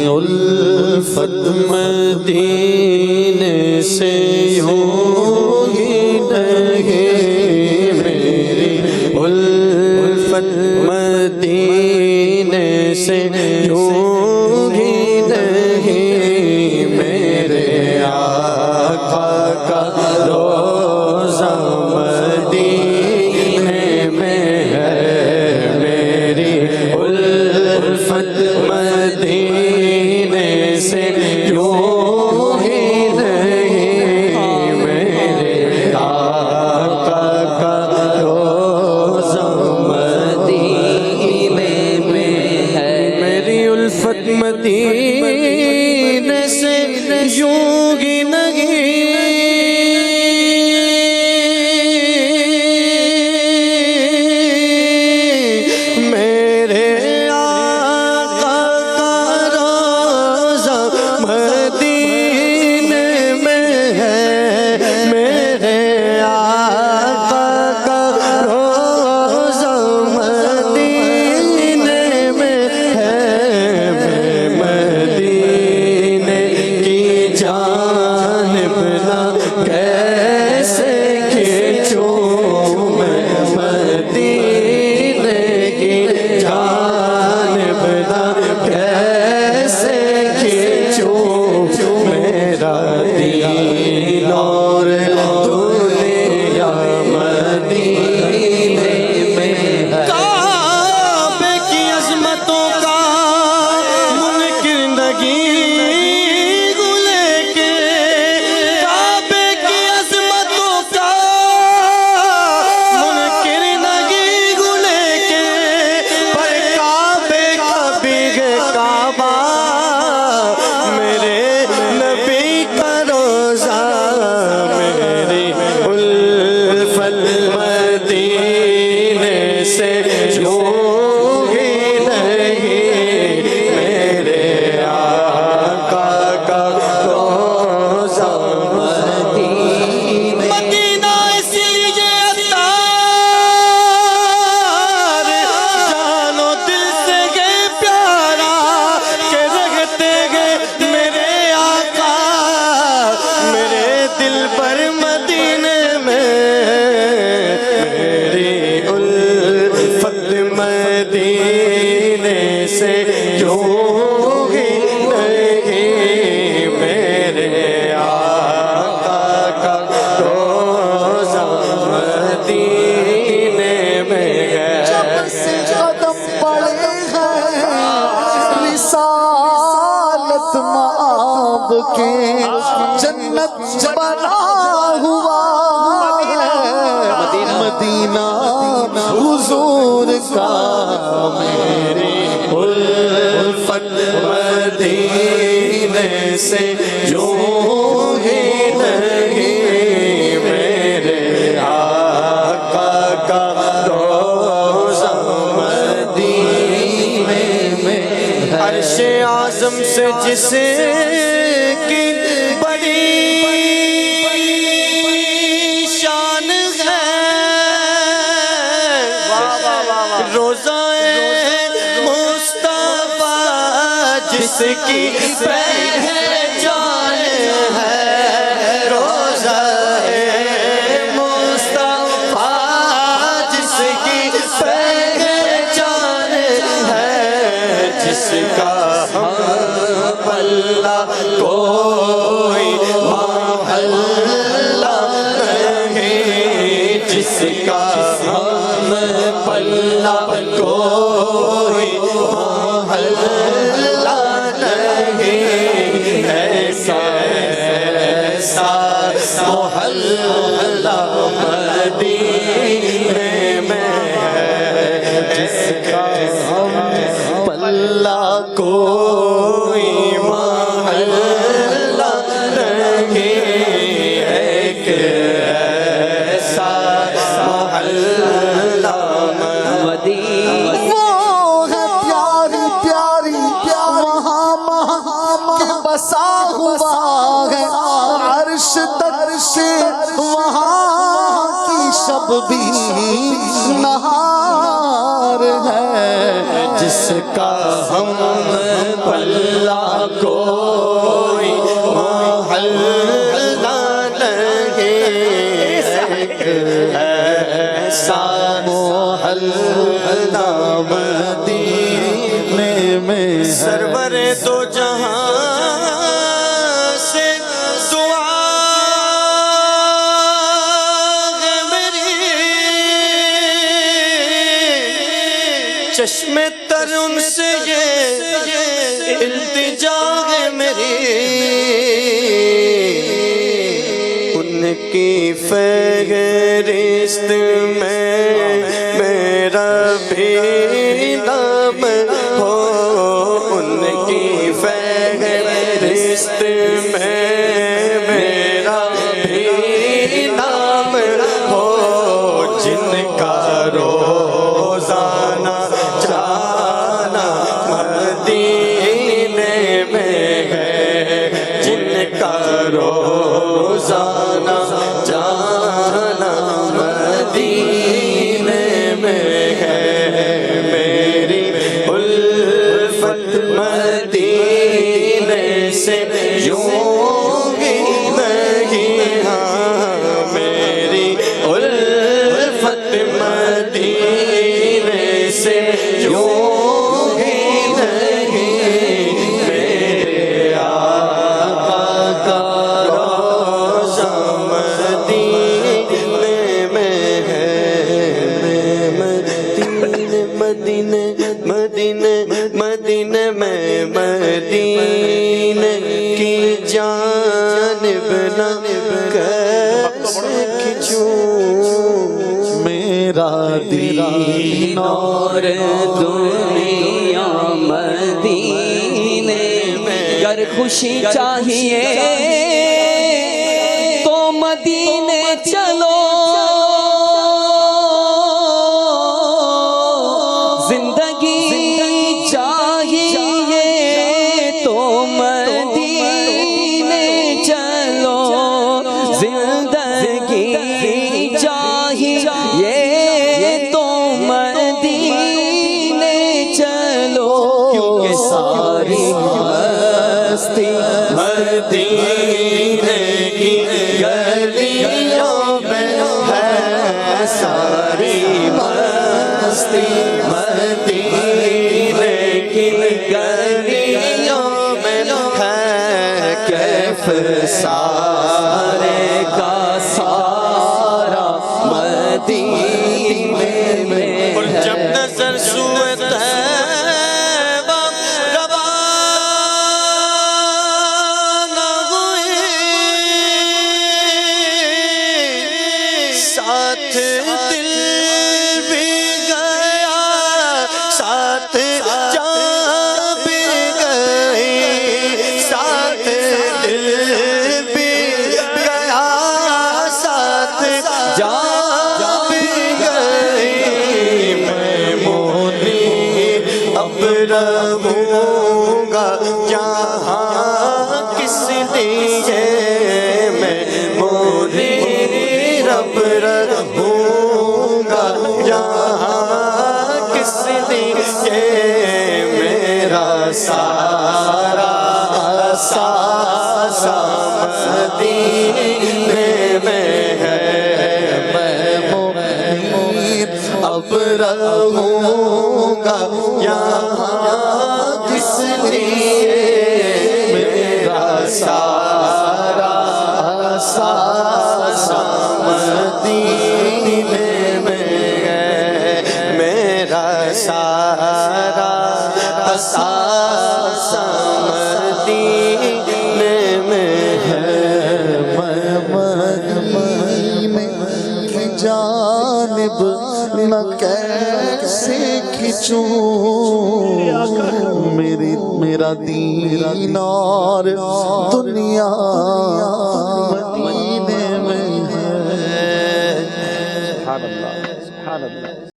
الفت مدینے سے یوں ہی نہیں، میری الفت مدینے سے یوں ہی نہیں، میرے آقا کا روضہ مدینے میں ہے، میری الفت مدینے سے یوں ہی نہیں، میرے آقا کا روضہ مدینے میں ہے، میری الفت مدینے سے یوں ہی نہیں، میرے آقا کا روضہ مدینے میں ہے، میرے آقا کا روضہ مدینے میں ہے، میں مدینے کی جانب نہ کیسے کھینچوں، میں مدینے کی جانب نہ کیسے کھینچوں، میرا دین اور دنیا مدینے میں ہے، کعبے کی عظمتوں کا منکر نگین لے کے، کعبے کی عظمتوں کا منکر نگین لے کے، پر کعبے کا بگ کعبہ میرے نبی کا روضہ، میری الفت مدینے سے یوں ہی نہیں، میرے آقا کا روضہ مدینے، مدینہ اس لیے عطار جان و دل سے گئے پیارا، کہ رہتے گئے میرے آقا میرے دل پر مدینے میں، میری الفت مدینے سے یوں ہی نہیں، میرے آقا کا روضہ مدینے میں ہے، جب سے قدم پڑے ہیں رسالت مآب کے، جنت بنا ہوا ہے مدینہ حضور کا، میری الفت مدینے سے یوں ہی نہیں، میرے آقا کا روضہ مدینے میں ہے، عرش اعظم سے جسے کی بڑی شان ہے، روضہ مصطفیٰ جس کی پہچان ہے، روضہ مصطفیٰ جس کی پہچان ہے، جس کا ہم پلہ کوئی محلہ نہیں، جس کا ہم پلہ کوئی محلہ نہیں، ایسا ایسا محلہ مدینے میں ہے، جس کا ہم پلہ کوئی محلہ نہیں، ایک ایسا محلہ مدینے، وہ ہے پیاری پیاری وہاں کے بسا ہوا ہے، عرش تک سے وہاں کی شب بھی نہار ہے، جس کا ہم پلہ میں ہے سرور دو جہاں سے دعا ہے میری چشم تر ان سے یہ التجا ہے میری ان کی فہرست میں میرا بھی نام ہو ان کی فہرست میں میرا بھی نام ہو جن کا روزانہ جانا مدینے میں ہے جن کا روزانہ جانا مدینے میں ہے میری الفت مدینے سے یوں ہی نہیں ہاں میری الفت مدینے سے یوں ہی نہیں میرے آقا کا روضہ مدینے میں ہے مدینے مدینے مدینے میں مدینے کی جانب نہ کیسے کھنچوں میرا دین اور دنیا مدینے میں گر خوشی چاہیے تو مدینے چلو زندگی چاہیے تو مدینے چلو زندگی چاہیے تو مدینے چلو کیونکہ ساری مستی مدینے کی گلیوں میں ہے ساری مستی مدینے کی گلیوں میں ہے کیف سارے کا سارا مدینے میں اور جب نظر سوئے طیبہ روانہ ہوئی ساتھ دل بھی گیا ساتھ جان بھی گئی ساتھ دل بھی گیا ساتھ جان بھی گئی میں مونی اب رہوں گا جہاں کس لیے میں مونی رب رہوں گا جہاں کس لیے میرا سارا ساسا مدینے میں ہے میں مؤمن اب رہوں گا یہاں کس لیے میرا سارا ساسا مدینے میں ہے میرا سارا ساسا مدینے میں ہے میں مدینے کی جانب نہ کیسے کھنچوں میرا دین اور دنیا مدینے میں ہے سبحان اللہ سبحان اللہ